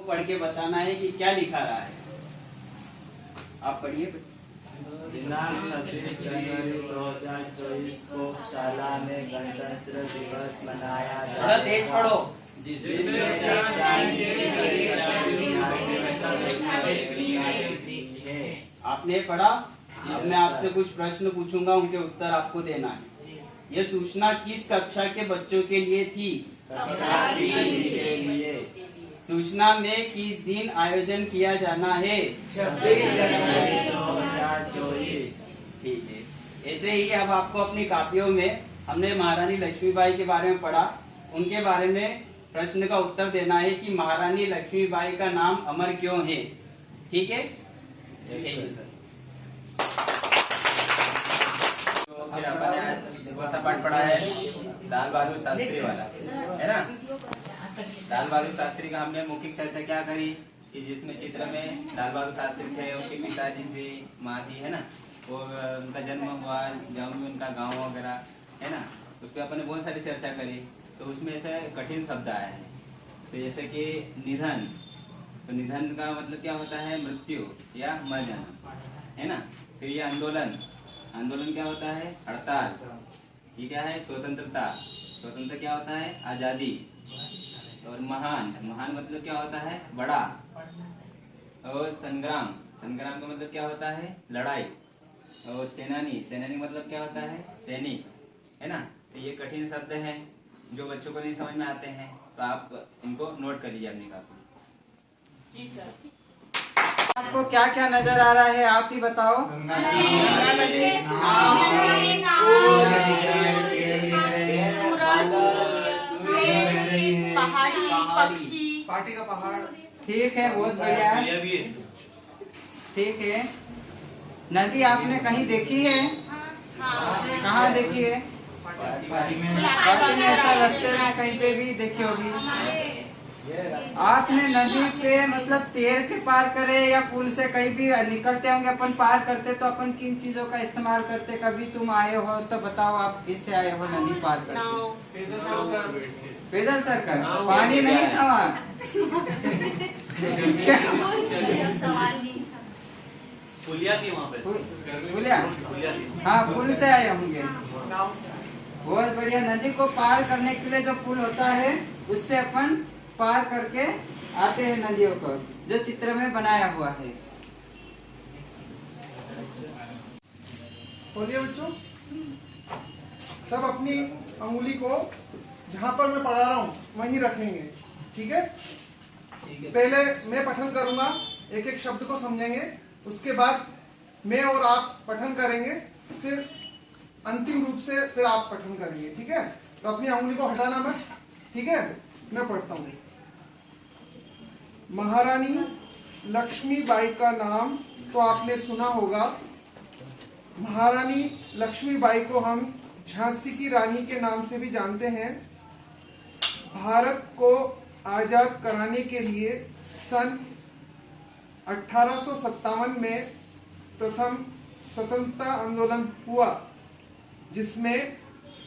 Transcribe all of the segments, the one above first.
पढ़ के बताना है कि क्या लिखा रहा है। आप पढ़िए। दिनांक 26 जनवरी 2024 को शाला में गणतंत्र दिवस मनाया थोड़ा तेज पढ़ो। आपने पढ़ा। अब मैं आपसे कुछ प्रश्न पूछूंगा, उनके उत्तर आपको देना है। यह सूचना किस कक्षा के बच्चों के लिए थी? सूचना में किस दिन आयोजन किया जाना है? 26 जनवरी 2024। ठीक है। ऐसे ही अब आपको अपनी कापियों में हमने महारानी लक्ष्मीबाई के बारे में पढ़ा, उनके बारे में प्रश्न का उत्तर देना है कि महारानी लक्ष्मीबाई का नाम अमर क्यों है। ठीक है। फिर अपन ने कौन सा पाठ पढ़ा है? लाल बहादुर शास्त्री वाला, है ना। लाल बहादुर शास्त्री का हमने मौखिक चर्चा क्या करी कि जिसमें चित्र में लाल बहादुर शास्त्री थे, उनके पिताजी थे, माँ थी, है ना। वो उनका जन्म हुआ, जन्म उनका गांव वगैरह, है ना। उस पर अपन ने बहुत सारी चर्चा करी। तो उसमें ऐसे कठिन शब्द आए हैं। तो जैसे कि निधन, तो निधन का मतलब क्या होता है? मृत्यु या मर जाना, है ना। फिर ये आंदोलन, आंदोलन क्या होता है? हड़ताल। ये क्या है? स्वतंत्रता, स्वतंत्र क्या होता है? आजादी। और महान, महान मतलब क्या होता है? बड़ा। और संग्राम, संग्राम का मतलब क्या होता है? लड़ाई। और सेनानी, सेनानी मतलब क्या होता है? सैनिक, है ना। तो ये कठिन शब्द हैं जो बच्चों को नहीं समझ में आते हैं, तो आप इनको नोट कर लीजिए अपनी कापी। जी सर। आपको क्या क्या नजर आ रहा है, आप ही बताओ। पहाड़ी, पक्षी, पार्टी का पहाड़। ठीक है, बहुत बढ़िया है। ठीक है। नदी आपने कहीं देखी है? कहाँ देखी है? पार्टी में, ऐसा रास्ते में कहीं पे भी देखी होगी। आपने नदी पे मतलब तैर के पार करे या पुल से कहीं भी निकलते होंगे, अपन पार करते तो अपन किन चीजों का इस्तेमाल करते? कभी तुम आए हो तो बताओ, आप किससे आए हो नदी पार करते? पैदल चलकर। पानी नहीं था वहाँ। पुलिया थी वहाँ पे। पुलिया? हाँ, पुल से आए होंगे। बहुत बढ़िया। नदी को पार करने के लिए जो पुल होता है, उससे अपन पार करके आते हैं नदियों को, जो चित्र में बनाया हुआ है। बोलिए बच्चों, सब अपनी अंगुली को जहाँ पर मैं पढ़ा रहा हूँ वहीं रखेंगे। ठीक है। पहले मैं पठन करूंगा, एक एक शब्द को समझेंगे, उसके बाद मैं और आप पठन करेंगे, फिर अंतिम रूप से फिर आप पठन करेंगे। ठीक है। तो अपनी अंगुली को हटाना मत। ठीक है। मैं पढ़ता हूँ। महारानी लक्ष्मीबाई का नाम तो आपने सुना होगा। महारानी लक्ष्मीबाई को हम झांसी की रानी के नाम से भी जानते हैं। भारत को आजाद कराने के लिए सन 1857 में प्रथम स्वतंत्रता आंदोलन हुआ, जिसमें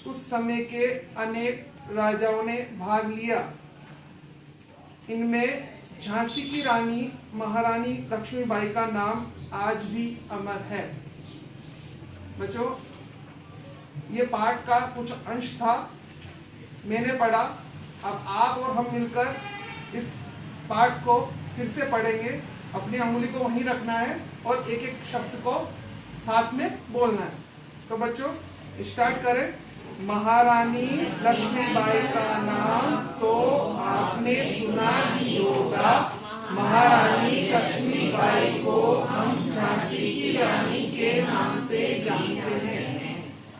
उस समय के अनेक राजाओं ने भाग लिया। इनमें झांसी की रानी महारानी लक्ष्मीबाई का नाम आज भी अमर है। बच्चों, ये पाठ का कुछ अंश था, मैंने पढ़ा। अब आप और हम मिलकर इस पाठ को फिर से पढ़ेंगे। अपनी अंगुली को वहीं रखना है और एक एक शब्द को साथ में बोलना है। तो बच्चों स्टार्ट करें। महारानी लक्ष्मीबाई का नाम तो आपने सुना ही होगा। महारानी लक्ष्मीबाई को हम झांसी की रानी के नाम से जानते हैं।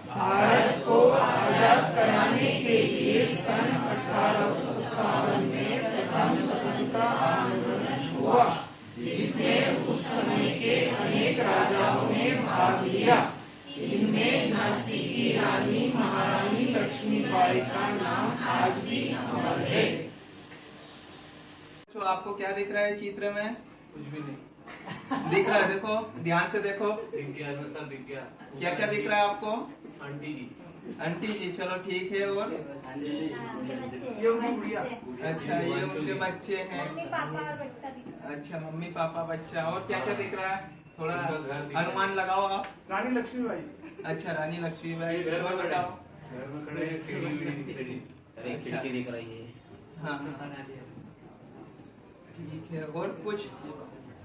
भारत को आजाद कराने के लिए सन 1857 में प्रथम स्वतंत्रता आंदोलन हुआ, जिसमें उस समय के अनेक राजाओं ने भाग लिया। इनमें झांसी की रानी महारानी लक्ष्मीबाई का नाम आज भी अमर है। तो आपको क्या दिख रहा है चित्र में? कुछ भी नहीं दिख रहा है। देखो, ध्यान से देखो। दिख गया, सब दिख गया। क्या क्या दिख रहा है आपको? आंटी जी, आंटी जी चलो ठीक है। और ये उनकी गुड़िया। अच्छा ये उनके बच्चे हैं। मम्मी पापा और बच्चा दिख रहा है। अच्छा मम्मी पापा बच्चा। और क्या क्या दिख रहा है थोड़ा उनका घर दिख रहा है। अनुमान लगाओ आप। रानी लक्ष्मीबाई। अच्छा रानी लक्ष्मीबाई। घर में और खड़े बताओ। घर में खड़े हैं, सीढ़ी एक खिड़की दिख रही है। हाँ ठीक है। और कुछ?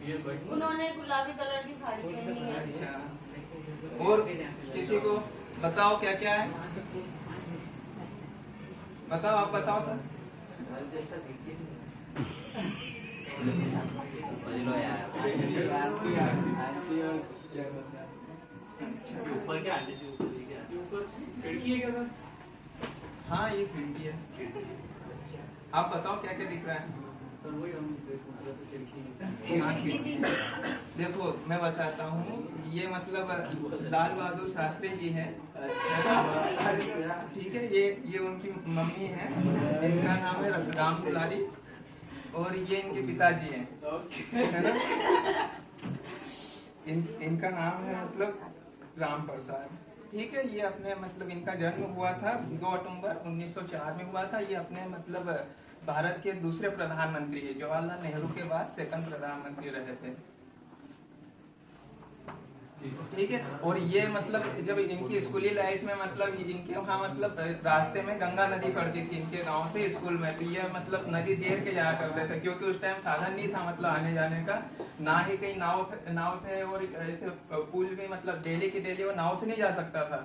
ये भाई उन्होंने गुलाबी कलर की साड़ी पहनी है। अच्छा और किसी को बताओ क्या क्या है? बताओ आप बताओ तो। लो यार। ऊपर क्या आंटी जी ऊपर खिड़की है क्या सर? हाँ ये खिड़की है। आप बताओ क्या क्या दिख रहा है? सर वही हम पूछ रहे थे खिड़की। हाँ, खिड़की। देखो मैं बताता हूँ ये मतलब लाल बहादुर शास्त्री जी हैं। ठीक है। ये उनकी मम्मी है, इनका नाम है राम दुलारी। और ये इनके पिताजी हैं, है ना। इनका नाम है मतलब राम प्रसाद। ठीक है। ये अपने मतलब इनका जन्म हुआ था 2 अक्टूबर 1904 में हुआ था। ये अपने मतलब भारत के दूसरे प्रधानमंत्री है। जवाहरलाल नेहरू के बाद सेकंड प्रधानमंत्री रहे थे। ठीक है। और ये मतलब जब इनकी स्कूली लाइफ में मतलब इनके वहाँ मतलब रास्ते में गंगा नदी पड़ती थी इनके गांव से स्कूल में। तो ये मतलब नदी देर के जाया करते थे क्योंकि उस टाइम साधन नहीं था मतलब आने जाने का। ना ही कहीं नाव थे और ऐसे पुल भी मतलब डेली की डेली वो नाव से नहीं जा सकता था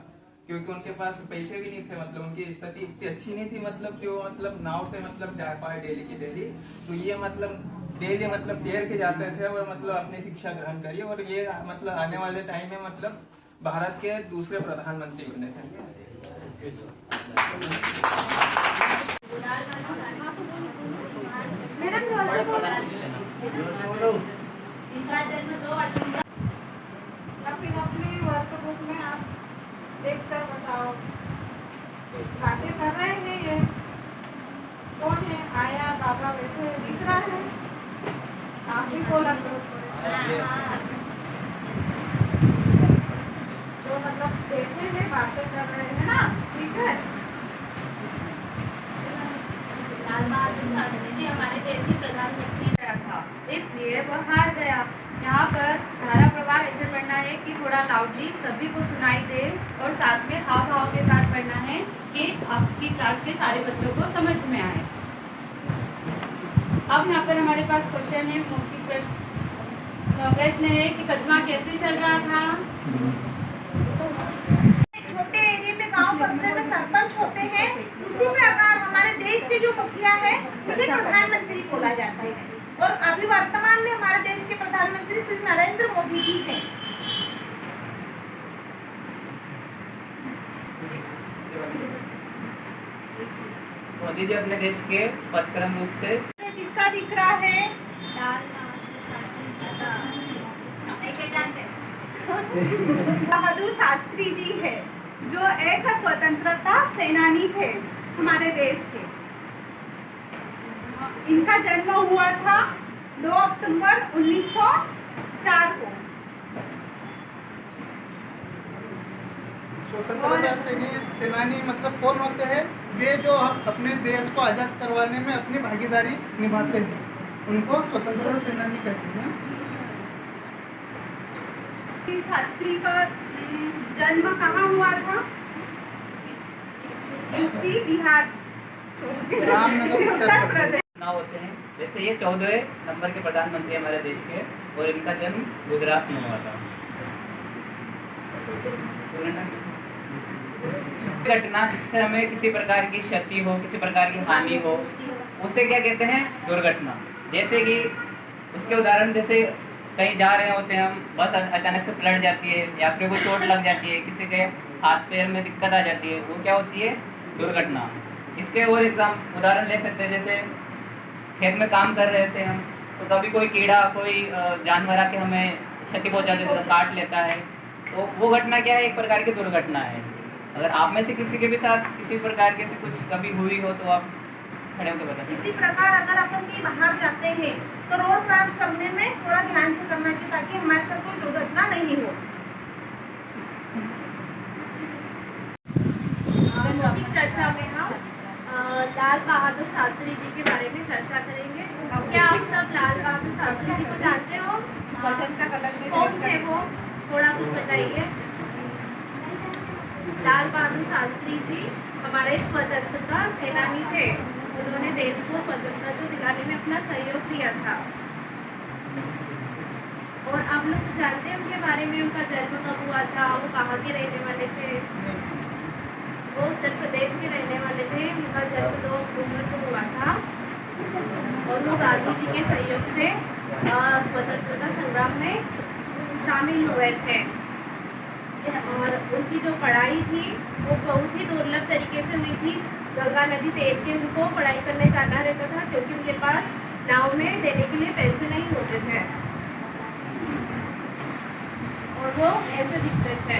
क्योंकि उनके पास पैसे भी नहीं थे। मतलब उनकी स्थिति इतनी अच्छी नहीं थी मतलब कि वो मतलब नाव से मतलब जा पाए डेली की डेली। तो ये मतलब डेली मतलब तैर के जाते थे और मतलब अपनी शिक्षा ग्रहण करी। और ये मतलब आने वाले टाइम में मतलब भारत के दूसरे प्रधानमंत्री बने थे। मैडम जोर से बोलो। इनका जन्म 2 अक्टूबर। या फिर अपनी वर्कबुक में आप देख कर बताओ। बातें कर रहे हैं ये कौन है? आया बाबा बैठे दिख रहा है? आप ही बोला करो। जो मतलब बैठे हैं बातें कर रहे हैं ना, ठीक है। लाल बहादुर शास्त्री जी हमारे देश के प्रधानमंत्री था, इसलिए वह हार गया। यहाँ पर धारा प्रवाह ऐसे पढ़ना है कि थोड़ा लाउडली सभी को सुनाई दे और साथ में हाव भाव के साथ पढ़ना है कि आपकी क्लास के सारे बच्चों को समझ में आए। अब यहाँ पर हमारे पास क्वेश्चन है, मौखिक प्रश्न है कि कचमा कैसे चल रहा था? छोटे एरिया में गांव कस्बे में सरपंच होते हैं, उसी प्रकार हमारे देश के जो मुखिया है उसे प्रधानमंत्री बोला जाता है। और अभी वर्तमान में हमारे देश के प्रधानमंत्री श्री नरेंद्र मोदी जी हैं। मोदी जी अपने देश के पदक्रम रूप से किसका दिख रहा है? बहादुर शास्त्री जी है जो एक स्वतंत्रता सेनानी थे हमारे देश के। इनका जन्म हुआ था 2 अक्टूबर 1904 को। स्वतंत्रता सेनानी मतलब कौन होते हैं? वे जो अपने देश को आजाद करवाने में अपनी भागीदारी निभाते हैं, उनको स्वतंत्रता सेनानी कहते हैं। शास्त्री का जन्म कहाँ हुआ था? यूपी, बिहार, उत्तर प्रदेश। चुनाव होते हैं। जैसे ये 14वें नंबर के प्रधानमंत्री हमारे देश के और इनका जन्म गुजरात में हुआ था। घटना जिससे हमें किसी प्रकार की क्षति हो, किसी प्रकार की हानि हो, उसे क्या कहते हैं? दुर्घटना। जैसे कि उसके उदाहरण जैसे कहीं जा रहे होते हैं हम, बस अचानक से पलट जाती है, यात्रियों को चोट लग जाती है, किसी के हाथ पैर में दिक्कत आ जाती है, वो क्या होती है? दुर्घटना। इसके और उदाहरण ले सकते हैं। जैसे खेत में काम कर रहे थे हम, तो कभी कोई कीड़ा, कोई जानवर आके हमें क्षति पहुंचा देता है, काट लेता है, तो वो घटना क्या है? एक प्रकार की दुर्घटना है। अगर आप में से किसी के भी साथ किसी प्रकार की कुछ कभी हुई हो तो आप खड़े होकर बताइए। इसी प्रकार अगर अपन कहीं बाहर जाते हैं तो रोड क्रॉस करने में थोड़ा ध्यान से करना चाहिए ताकि हमारे साथ कोई दुर्घटना नहीं हो। लाल बहादुर शास्त्री जी के बारे में चर्चा करेंगे। क्या आप सब लाल बहादुर शास्त्री जी को जानते हो? बटन का कलर भी कौन थे वो? थोड़ा कुछ बताइए। लाल बहादुर शास्त्री जी हमारे स्वतंत्रता सेनानी थे। उन्होंने देश को स्वतंत्रता दिलाने में अपना सहयोग दिया था। और आप लोग जानते हैं उनके बारे में, उनका जन्म कब हुआ था, वो कहाँ के रहने वाले थे? वो उत्तर प्रदेश के रहने वाले थे। उनका जन्म 2 अक्टूबर को हुआ था और वो गांधी जी के सहयोग से स्वतंत्रता संग्राम में शामिल हुए थे। और उनकी जो पढ़ाई थी वो बहुत ही दुर्लभ तरीके से हुई थी। गंगा नदी तैर के उनको पढ़ाई करने जाना रहता था क्योंकि उनके पास नाव में देने के लिए पैसे नहीं होते थे और वो ऐसे दिखते थे।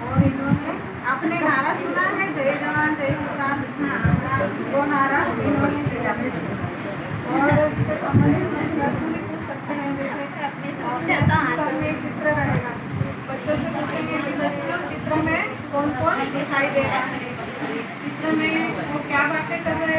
और इन्होंने अपने नारा सुना है, जय जवान जय किसान, वो नारा इन्होंने दिया। और इससे प्रश्न भी पूछ सकते हैं, जैसे पुस्तक में चित्र रहेगा, बच्चों से पूछेंगे कि बच्चों चित्र में कौन कौन दिखाई दे रहा है, चित्र में वो क्या बातें कर रहे